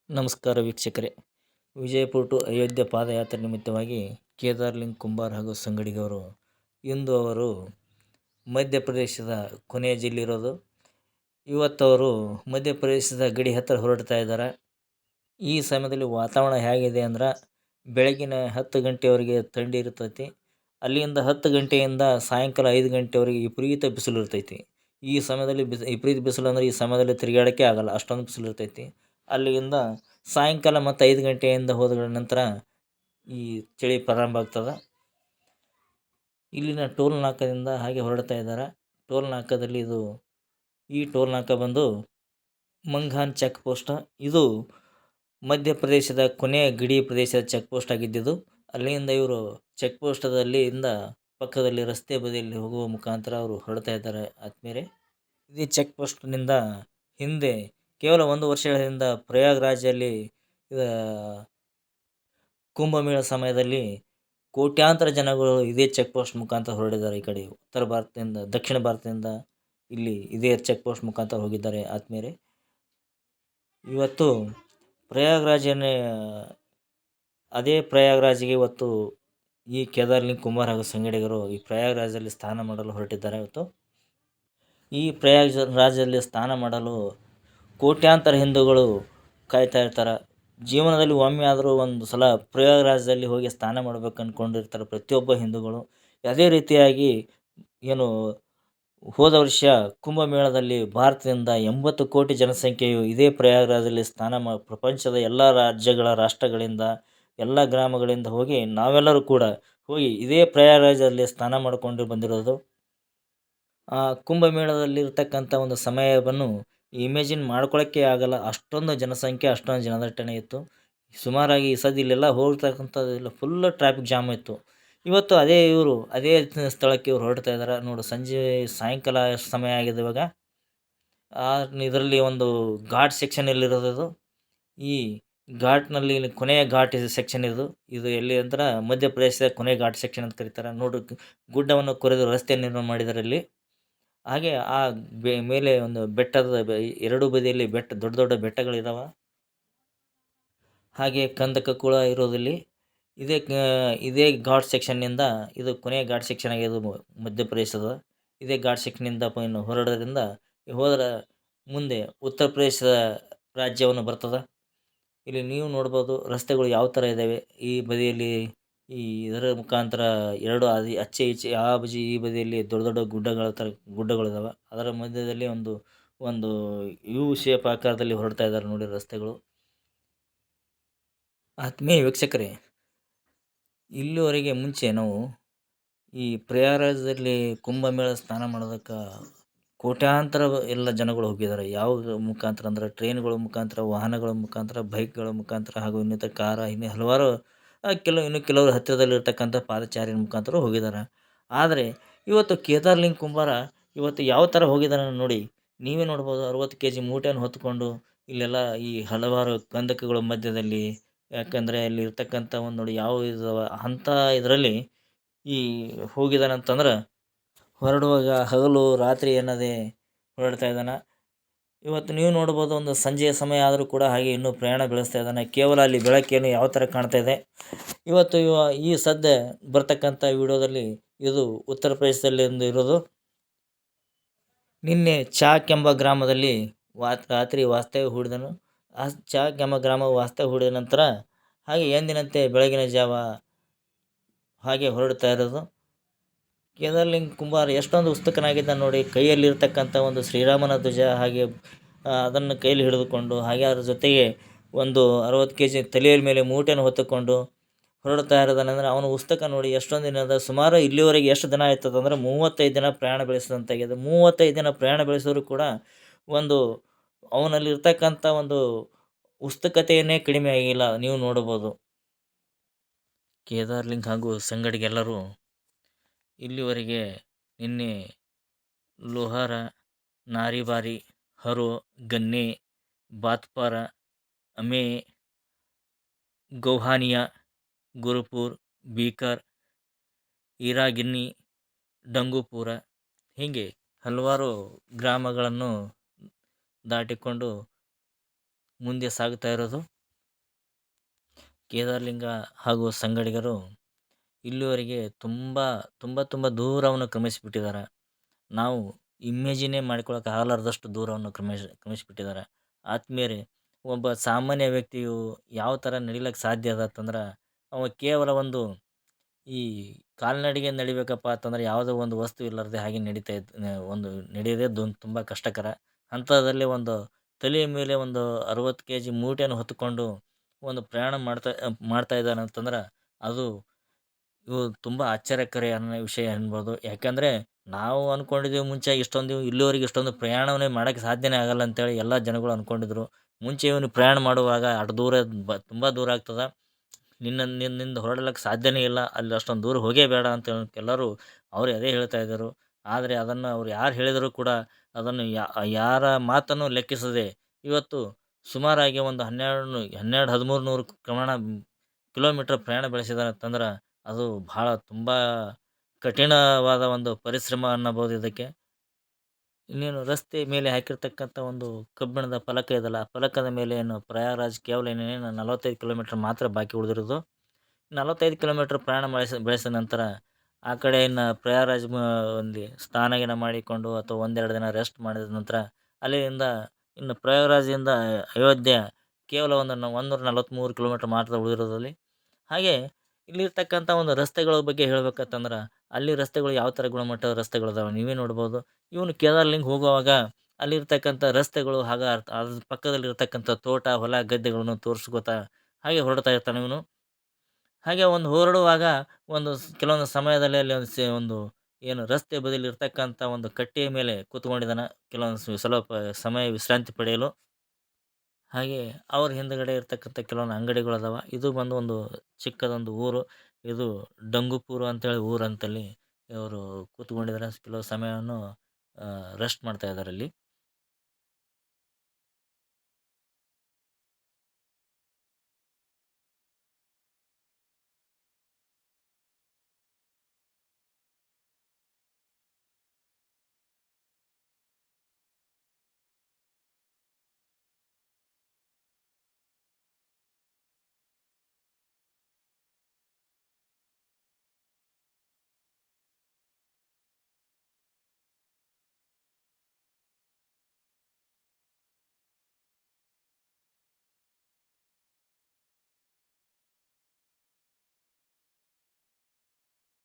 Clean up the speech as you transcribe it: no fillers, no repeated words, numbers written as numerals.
ನಮಸ್ಕಾರ ವೀಕ್ಷಕರೇ. ವಿಜಯಪುರ ಟು ಅಯೋಧ್ಯೆ ಪಾದಯಾತ್ರೆ ನಿಮಿತ್ತವಾಗಿ ಕೇದಾರ್ಲಿಂಗ್ ಕುಂಬಾರ್ ಹಾಗೂ ಸಂಗಡಿಗವರು ಇಂದು ಅವರು ಮಧ್ಯಪ್ರದೇಶದ ಕೊನೆಯ ಜಿಲ್ಲೆ ಇರೋದು. ಇವತ್ತವರು ಮಧ್ಯಪ್ರದೇಶದ ಗಡಿ ಹತ್ತಿರ ಹೊರಡ್ತಾ ಇದ್ದಾರೆ. ಈ ಸಮಯದಲ್ಲಿ ವಾತಾವರಣ ಹೇಗಿದೆ ಅಂದ್ರೆ ಬೆಳಗಿನ 10 ಗಂಟೆವರೆಗೆ ಥಂಡಿ ಇರ್ತೈತಿ. ಅಲ್ಲಿಂದ 10 ಗಂಟೆಯಿಂದ ಸಾಯಂಕಾಲ 5 ಗಂಟೆವರೆಗೆ ವಿಪರೀತ ಬಿಸಿಲು ಇರ್ತೈತಿ. ಈ ಸಮಯದಲ್ಲಿ ವಿಪರೀತ ಬಿಸಿಲು ಅಂದರೆ ಈ ಸಮಯದಲ್ಲಿ ತಿರುಗಾಡೋಕ್ಕೆ ಆಗಲ್ಲ, ಅಷ್ಟೊಂದು ಬಿಸಿಲು ಇರ್ತೈತಿ. ಅಲ್ಲಿಂದ ಸಾಯಂಕಾಲ ಮತ್ತು 5 ಗಂಟೆಯಿಂದ ಹೋದ ನಂತರ ಈ ಚಳಿ ಪ್ರಾರಂಭ ಆಗ್ತದೆ. ಇಲ್ಲಿನ ಟೋಲ್ ನಾಕದಿಂದ ಹಾಗೆ ಹೊರಡ್ತಾ ಇದ್ದಾರೆ. ಟೋಲ್ ನಾಕದಲ್ಲಿ ಈ ಟೋಲ್ ನಾಕ ಬಂದು ಮಂಘಾನ್ ಚೆಕ್ ಪೋಸ್ಟ್. ಇದು ಮಧ್ಯಪ್ರದೇಶದ ಕೊನೆಯ ಗಡಿ ಪ್ರದೇಶದ ಚೆಕ್ ಪೋಸ್ಟ್ ಆಗಿದ್ದಿದ್ದು. ಅಲ್ಲಿಂದ ಇವರು ಚೆಕ್ ಪೋಸ್ಟದಲ್ಲಿಂದ ಪಕ್ಕದಲ್ಲಿ ರಸ್ತೆ ಬದಿಯಲ್ಲಿ ಹೋಗುವ ಮುಖಾಂತರ ಅವರು ಹೊರಡ್ತಾ ಇದ್ದಾರೆ ಆತ್ಮೀಯರೇ. ಇದೇ ಚೆಕ್ ಪೋಸ್ಟ್ನಿಂದ ಹಿಂದೆ ಕೇವಲ 1 ವರ್ಷಗಳ ಹಿಂದೆ ಪ್ರಯಾಗ್ರಾಜಲ್ಲಿ ಕುಂಭಮೇಳ ಸಮಯದಲ್ಲಿ ಕೋಟ್ಯಾಂತರ ಜನಗಳು ಇದೇ ಚೆಕ್ ಪೋಸ್ಟ್ ಮುಖಾಂತರ ಹೊರಡಿದ್ದಾರೆ. ಈ ಕಡೆ ಉತ್ತರ ಭಾರತದಿಂದ, ದಕ್ಷಿಣ ಭಾರತದಿಂದ ಇಲ್ಲಿ ಇದೇ ಚೆಕ್ ಪೋಸ್ಟ್ ಮುಖಾಂತರ ಹೋಗಿದ್ದಾರೆ ಆತ್ಮೀಯರೇ. ಇವತ್ತು ಅದೇ ಪ್ರಯಾಗ್ರಾಜ್ಗೆ ಇವತ್ತು ಈ ಕೇದಾರ್ಲಿಂಗ್ ಕುಂಬಾರ್ ಹಾಗೂ ಸಂಗಡಿಗರು ಈ ಪ್ರಯಾಗ್ರಾಜಲ್ಲಿ ಸ್ನಾನ ಮಾಡಲು ಹೊರಟಿದ್ದಾರೆ. ಇವತ್ತು ಈ ಪ್ರಯಾಗ್ರಾಜಲ್ಲಿ ಸ್ನಾನ ಮಾಡಲು ಕೋಟ್ಯಾಂತರ ಹಿಂದೂಗಳು ಕಾಯ್ತಾ ಇರ್ತಾರೆ. ಜೀವನದಲ್ಲಿ ಒಮ್ಮೆ ಆದರೂ ಒಂದು ಸಲ ಪ್ರಯಾಗ್ರಾಜದಲ್ಲಿ ಹೋಗಿ ಸ್ನಾನ ಮಾಡಬೇಕು ಅಂದ್ಕೊಂಡಿರ್ತಾರೆ ಪ್ರತಿಯೊಬ್ಬ ಹಿಂದೂಗಳು. ಅದೇ ರೀತಿಯಾಗಿ ಹೋದ ವರ್ಷ ಕುಂಭಮೇಳದಲ್ಲಿ ಭಾರತದಿಂದ 80 ಕೋಟಿ ಜನಸಂಖ್ಯೆಯು ಇದೇ ಪ್ರಯಾಗ್ರಾಜಲ್ಲಿ ಪ್ರಪಂಚದ ಎಲ್ಲ ರಾಷ್ಟ್ರಗಳಿಂದ, ಎಲ್ಲ ಗ್ರಾಮಗಳಿಂದ ಹೋಗಿ ನಾವೆಲ್ಲರೂ ಕೂಡ ಹೋಗಿ ಇದೇ ಪ್ರಯಾಗ್ರಾಜಲ್ಲಿ ಸ್ನಾನ ಮಾಡಿಕೊಂಡು ಬಂದಿರೋದು. ಆ ಕುಂಭಮೇಳದಲ್ಲಿರ್ತಕ್ಕಂಥ ಒಂದು ಸಮಯವನ್ನು ಇಮೇಜಿನ್ ಮಾಡ್ಕೊಳ್ಳೋಕ್ಕೆ ಆಗಲ್ಲ. ಅಷ್ಟೊಂದು ಜನಸಂಖ್ಯೆ, ಅಷ್ಟೊಂದು ಜನದಟ್ಟಣೆ ಇತ್ತು. ಸುಮಾರಾಗಿ ಈ ಸದ್ಯ ಇಲ್ಲೆಲ್ಲ ಹೋಗ್ತಕ್ಕಂಥದ್ದೆಲ್ಲ ಫುಲ್ ಟ್ರಾಫಿಕ್ ಜಾಮ್ ಇತ್ತು. ಇವತ್ತು ಅದೇ ಸ್ಥಳಕ್ಕೆ ಇವ್ರು ಹೊರಡ್ತಾ ಇದ್ದಾರೆ. ನೋಡು, ಸಾಯಂಕಾಲ ಸಮಯ ಆಗಿದೆ ಇವಾಗ. ಇದರಲ್ಲಿ ಒಂದು ಘಾಟ್ ಸೆಕ್ಷನಲ್ಲಿರೋದು. ಈ ಘಾಟ್ನಲ್ಲಿ ಕೊನೆಯ ಘಾಟ್ ಸೆಕ್ಷನ್ ಇದು ಎಲ್ಲಿ ಅಂದ್ರೆ ಮಧ್ಯಪ್ರದೇಶದ ಕೊನೆಯ ಘಾಟ್ ಸೆಕ್ಷನ್ ಅಂತ ಕರೀತಾರೆ. ನೋಡು, ಗುಡ್ಡವನ್ನು ಕೊರೆದು ರಸ್ತೆ ನಿರ್ಮಾಣ ಮಾಡಿದ್ದಾರೆ ಇಲ್ಲಿ. ಹಾಗೆ ಆ ಮೇಲೆ ಒಂದು ಬೆಟ್ಟದ ಎರಡೂ ಬದಿಯಲ್ಲಿ ದೊಡ್ಡ ದೊಡ್ಡ ಬೆಟ್ಟಗಳಿದಾವೆ. ಹಾಗೆ ಕಂದಕ ಕೂಡ ಇರೋದಿಲ್ಲಿ. ಇದೇ ಘಾಟ್ ಸೆಕ್ಷನ್ನಿಂದ ಇದು ಕೊನೆಯ ಘಾಟ್ ಸೆಕ್ಷನ್ ಆಗಿದೆ ಮಧ್ಯಪ್ರದೇಶದ. ಇದೇ ಘಾಟ್ ಸೆಕ್ಷನ್ನಿಂದ ಇನ್ನು ಹೊರಡೋದ್ರಿಂದ ಹೋದರೆ ಮುಂದೆ ಉತ್ತರ ಪ್ರದೇಶದ ರಾಜ್ಯವನ್ನು ಬರ್ತದೆ. ಇಲ್ಲಿ ನೀವು ನೋಡ್ಬೋದು ರಸ್ತೆಗಳು ಯಾವ ಥರ ಇದ್ದಾವೆ. ಈ ಬದಿಯಲ್ಲಿ ಇದರ ಮುಖಾಂತರ ಎರಡು ಆಚೆ ಈಚೆ ಆ ಬದಿ ಈ ಬದಿಯಲ್ಲಿ ದೊಡ್ಡ ದೊಡ್ಡ ಗುಡ್ಡಗಳಿದಾವೆ. ಅದರ ಮಧ್ಯದಲ್ಲಿ ಒಂದು ಯು ಶೇಪ್ ಆಕಾರದಲ್ಲಿ ಹೊರಡ್ತಾ ಇದ್ದಾರೆ ನೋಡಿ ರಸ್ತೆಗಳು. ಆತ್ಮೀಯ ವೀಕ್ಷಕರೇ, ಇಲ್ಲಿವರೆಗೆ ಮುಂಚೆ ನಾವು ಈ ಪ್ರಯಾಗರಾಜದಲ್ಲಿ ಕುಂಭಮೇಳ ಸ್ನಾನ ಮಾಡೋದಕ್ಕೆ ಕೋಟ್ಯಾಂತರ ಎಲ್ಲ ಜನಗಳು ಹೋಗಿದ್ದಾರೆ. ಯಾವ ಮುಖಾಂತರ ಅಂದ್ರೆ ಟ್ರೈನ್ಗಳ ಮುಖಾಂತರ, ವಾಹನಗಳ ಮುಖಾಂತರ, ಬೈಕ್ಗಳ ಮುಖಾಂತರ ಹಾಗೂ ಇನ್ನಿತರ ಕಾರ, ಇನ್ನು ಹಲವಾರು ಕೆಲವರು ಹತ್ತಿರದಲ್ಲಿರ್ತಕ್ಕಂಥ ಪಾದಚಾರಿಯ ಮುಖಾಂತರ ಹೋಗಿದ್ದಾರೆ. ಆದರೆ ಇವತ್ತು ಕೇದಾರ್ಲಿಂಗ್ ಕುಂಬಾರ ಇವತ್ತು ಯಾವ ಥರ ಹೋಗಿದ್ದಾನೆ ನೋಡಿ. ನೀವೇ ನೋಡ್ಬೋದು. 60 kg ಮೂಟೆಯನ್ನು ಹೊತ್ತುಕೊಂಡು ಇಲ್ಲೆಲ್ಲ ಈ ಹಲವಾರು ಕಂದಕಗಳ ಮಧ್ಯದಲ್ಲಿ, ಯಾಕಂದರೆ ಅಲ್ಲಿ ಇರ್ತಕ್ಕಂಥ ನೋಡಿ ಯಾವ ಅಂಥ ಇದರಲ್ಲಿ ಹೋಗಿದ್ದಾನಂತಂದ್ರೆ ಹೊರಡುವಾಗ ಹಗಲು ರಾತ್ರಿ ಎನ್ನದೇ ಹೊರಡ್ತಾ ಇದ್ದಾನೆ. ಇವತ್ತು ನೀವು ನೋಡ್ಬೋದು, ಒಂದು ಸಂಜೆಯ ಸಮಯ ಆದರೂ ಕೂಡ ಹಾಗೆ ಇನ್ನೂ ಪ್ರಯಾಣ ಬೆಳೆಸ್ತಾ ಇದ್ದಾನೆ. ಕೇವಲ ಅಲ್ಲಿ ಬೆಳಕೇನು ಯಾವ ಥರ ಕಾಣ್ತಾ ಇದೆ. ಇವತ್ತು ಈ ಸದ್ಯ ಬರ್ತಕ್ಕಂಥ ವಿಡಿಯೋದಲ್ಲಿ ಇದು ಉತ್ತರ ಪ್ರದೇಶದಲ್ಲಿ ಇರೋದು. ನಿನ್ನೆ ಚಾಕ್ ಎಂಬ ಗ್ರಾಮದಲ್ಲಿ ರಾತ್ರಿ ವಾಸ್ತವ್ಯ ಹೂಡಿದನು. ಆ ಚಾಕ್ ಎಂಬ ಗ್ರಾಮ ವಾಸ್ತವ್ಯ ಹೂಡಿದ ನಂತರ ಹಾಗೆ ಎಂದಿನಂತೆ ಬೆಳಗಿನ ಜಾವ ಹಾಗೆ ಹೊರಡ್ತಾ ಇರೋದು. ಕೇದಾರ್ಲಿಂಗ್ ಕುಂಬಾರ್ ಎಷ್ಟೊಂದು ಉತ್ಸುಕನಾಗಿದ್ದಾನೆ ನೋಡಿ. ಕೈಯಲ್ಲಿರ್ತಕ್ಕಂಥ ಒಂದು ಶ್ರೀರಾಮನ ಧ್ವಜ ಹಾಗೆ ಅದನ್ನು ಕೈಯಲ್ಲಿ ಹಿಡಿದುಕೊಂಡು, ಹಾಗೆ ಅದರ ಜೊತೆಗೆ ಒಂದು 60 kg ತಲೆಯ ಮೇಲೆ ಮೂಟೆಯನ್ನು ಹೊತ್ತುಕೊಂಡು ಹೊರಡ್ತಾ ಇರೋದನಂದ್ರೆ ಅವನ ಪುಸ್ತಕ ನೋಡಿ ಎಷ್ಟೊಂದು ದಿನದ. ಸುಮಾರು ಇಲ್ಲಿವರೆಗೆ ಎಷ್ಟು ದಿನ ಆಯ್ತದಂದ್ರೆ 35 ದಿನ ಪ್ರಯಾಣ ಬೆಳೆಸಿದಂತಾಗಿದೆ. 35 ದಿನ ಪ್ರಯಾಣ ಬೆಳೆಸಿದ್ರು ಕೂಡ ಅವನಲ್ಲಿರ್ತಕ್ಕಂಥ ಒಂದು ಉತ್ಸುಕತೆಯನ್ನೇ ಕಡಿಮೆ ಆಗಿಲ್ಲ. ನೀವು ನೋಡ್ಬೋದು. ಕೇದಾರ್ಲಿಂಗ್ ಹಾಗೂ ಸಂಗಡಿಗೆಲ್ಲರೂ ಇಲ್ಲಿವರೆಗೆ ನಿನ್ನೆ ಲೋಹಾರ, ನಾರಿಬಾರಿ, ಹರೋ, ಗನ್ನೆ, ಬಾತ್ಪಾರ, ಅಮೆ, ಗೌಹಾನಿಯಾ, ಗುರುಪುರ್, ಬೀಕರ್, ಈರಾಗಿನ್ನಿ, ಡಂಗುಪುರ ಹೀಗೆ ಹಲವಾರು ಗ್ರಾಮಗಳನ್ನು ದಾಟಿಕೊಂಡು ಮುಂದೆ ಸಾಗ್ತಾ ಇರೋದು. ಕೇದಾರಲಿಂಗ ಹಾಗೂ ಸಂಗಡಿಗರು ಇಲ್ಲಿವರೆಗೆ ತುಂಬ ತುಂಬ ದೂರವನ್ನು ಕ್ರಮಿಸಿಬಿಟ್ಟಿದ್ದಾರೆ. ನಾವು ಇಮ್ಯಾಜಿನೇ ಮಾಡ್ಕೊಳಕ್ಕೆ ಆಗಲಾರ್ದಷ್ಟು ದೂರವನ್ನು ಕ್ರಮಿಸಿಬಿಟ್ಟಿದ್ದಾರೆ. ಆತ್ಮೀಯರೇ, ಒಬ್ಬ ಸಾಮಾನ್ಯ ವ್ಯಕ್ತಿಯು ಯಾವ ಥರ ನಡಿಲಕ್ಕೆ ಸಾಧ್ಯ ಅದತ್ತಂದ್ರೆ, ಅವ ಕೇವಲ ಒಂದು ಈ ಕಾಲ್ನಡಿಗೆ ನಡಿಬೇಕಪ್ಪ ಅಂತಂದ್ರೆ ಯಾವುದೋ ಒಂದು ವಸ್ತು ಇರ್ಲಾರ್ದೆ ಹಾಗೆ ನಡೀತಾ ಇದ್ ಒಂದು ನಡೆಯೋದೇ ತುಂಬ ಕಷ್ಟಕರ. ಅಂಥದ್ರಲ್ಲಿ ಒಂದು ತಲೆಯ ಮೇಲೆ ಒಂದು 60 ಕೆಜಿ ಮೂಟೆಯನ್ನು ಹೊತ್ತುಕೊಂಡು ಒಂದು ಪ್ರಯಾಣ ಮಾಡ್ತಾ ಇದ್ದಾನೆ ಅಂತಂದ್ರೆ, ಅದು ಇವು ತುಂಬ ಆಶ್ಚರ್ಯಕಾರಿ ಅನ್ನೋ ವಿಷಯ ಅನ್ಬೋದು. ಯಾಕಂದ್ರೆ ನಾವು ಅನ್ಕೊಂಡಿದ್ದೀವಿ ಮುಂಚೆ ಇಷ್ಟೊಂದು ಇಲ್ಲಿವರೆಗೆ ಇಷ್ಟೊಂದು ಪ್ರಯಾಣವನ್ನೇ ಮಾಡಕ್ಕೆ ಸಾಧ್ಯನೇ ಆಗಲ್ಲ ಅಂತೇಳಿ ಎಲ್ಲ ಜನಗಳು ಅನ್ಕೊಂಡಿದ್ರು. ಮುಂಚೆ ಇವನು ಪ್ರಯಾಣ ಮಾಡುವಾಗ ಅಷ್ಟು ದೂರ ತುಂಬ ದೂರ ಆಗ್ತದ. ನಿನ್ನಿಂದ ಹೊರಡಲಕ್ಕೆ ಸಾಧ್ಯನೇ ಇಲ್ಲ. ಅಲ್ಲಿ ಅಷ್ಟೊಂದು ದೂರ ಹೋಗೇ ಬೇಡ ಅಂತ ಎಲ್ಲರೂ ಅವರೇ ಅದೇ ಹೇಳ್ತಾ ಇದ್ದರು. ಆದರೆ ಅದನ್ನು ಅವ್ರು ಯಾರು ಹೇಳಿದರೂ ಕೂಡ ಅದನ್ನು ಯಾರ ಮಾತನ್ನು ಲೆಕ್ಕಿಸದೆ ಇವತ್ತು ಸುಮಾರಾಗಿ ಒಂದು 12, 1300 ಕಿಲೋಮೀಟರ್ ಪ್ರಯಾಣ ಬೆಳೆಸಿದಾನೆ ಅಂತಂದ್ರೆ ಅದು ಬಹಳ ತುಂಬ ಕಠಿಣವಾದ ಒಂದು ಪರಿಶ್ರಮ ಅನ್ನಬಹುದು ಇದಕ್ಕೆ. ಇನ್ನೇನು ರಸ್ತೆ ಮೇಲೆ ಹಾಕಿರ್ತಕ್ಕಂಥ ಒಂದು ಕಬ್ಬಿಣದ ಫಲಕ ಇದೆಯಲ್ಲ, ಆ ಫಲಕದ ಮೇಲೆ ಏನು ಪ್ರಯಾಗ್‌ರಾಜ್ ಕೇವಲ ಇನ್ನೇನು 45 ಕಿಲೋಮೀಟರ್ ಮಾತ್ರ ಬಾಕಿ ಉಳಿದಿರೋದು. 45 ಕಿಲೋಮೀಟರ್ ಪ್ರಯಾಣ ಬೆಳೆಸಿದ ನಂತರ ಆ ಕಡೆ ಇನ್ನು ಪ್ರಯಾಗ್‌ರಾಜ್ ಅಲ್ಲಿ ಸ್ನಾನ ಮಾಡಿಕೊಂಡು ಅಥವಾ ಒಂದೆರಡು ದಿನ ರೆಸ್ಟ್ ಮಾಡಿದ ನಂತರ ಅಲ್ಲಿಂದ ಇನ್ನು ಪ್ರಯಾಗ್‌ರಾಜ್‌ಯಿಂದ ಅಯೋಧ್ಯೆ ಕೇವಲ ಒಂದು 143 ಕಿಲೋಮೀಟರ್ ಮಾತ್ರ ಉಳಿದಿರೋದಲ್ಲಿ. ಹಾಗೆ ಇಲ್ಲಿರ್ತಕ್ಕಂಥ ಒಂದು ರಸ್ತೆಗಳ ಬಗ್ಗೆ ಹೇಳ್ಬೇಕಂತಂದ್ರೆ, ಅಲ್ಲಿ ರಸ್ತೆಗಳು ಯಾವ ಥರ ಗುಣಮಟ್ಟದ ರಸ್ತೆಗಳಿದಾವೆ ನೀವೇ ನೋಡ್ಬೋದು. ಇವನು ಕೇದಾರ್‌ಲಿಂಗ್ ಹೋಗುವಾಗ ಅಲ್ಲಿರ್ತಕ್ಕಂಥ ರಸ್ತೆಗಳು ಅದ್ರ ಪಕ್ಕದಲ್ಲಿರ್ತಕ್ಕಂಥ ತೋಟ, ಹೊಲ, ಗದ್ದೆಗಳನ್ನು ತೋರಿಸ್ಕೊತಾ ಹಾಗೆ ಹೊರಡ್ತಾ ಇರ್ತಾನೆ ಇವನು. ಹಾಗೆ ಒಂದು ಹೊರಡುವಾಗ ಕೆಲವೊಂದು ಸಮಯದಲ್ಲಿ ಅಲ್ಲಿ ಒಂದು ಏನು ರಸ್ತೆ ಬದಿಯಲ್ಲಿ ಇರ್ತಕ್ಕಂಥ ಒಂದು ಕಟ್ಟೆಯ ಮೇಲೆ ಕೂತ್ಕೊಂಡಿದ್ದಾನೆ ಕೆಲವೊಂದು ಸ್ವಲ್ಪ ಸಮಯ ವಿಶ್ರಾಂತಿ ಪಡೆಯಲು. ಹಾಗೆ ಅವ್ರ ಹಿಂದ್ಗಡೆ ಇರ್ತಕ್ಕಂಥ ಕೆಲವೊಂದು ಅಂಗಡಿಗಳದಾವ. ಇದು ಬಂದು ಒಂದು ಚಿಕ್ಕದೊಂದು ಊರು. ಇದು ಡಂಗುಪುರ ಅಂತೇಳಿ ಊರಂತಲ್ಲಿ ಇವರು ಕೂತ್ಕೊಂಡಿದ್ದಾರೆ. ಕೆಲವು ಸಮಯವನ್ನು ರೆಸ್ಟ್ ಮಾಡ್ತಾ ಇದ್ದಾರಲ್ಲಿ.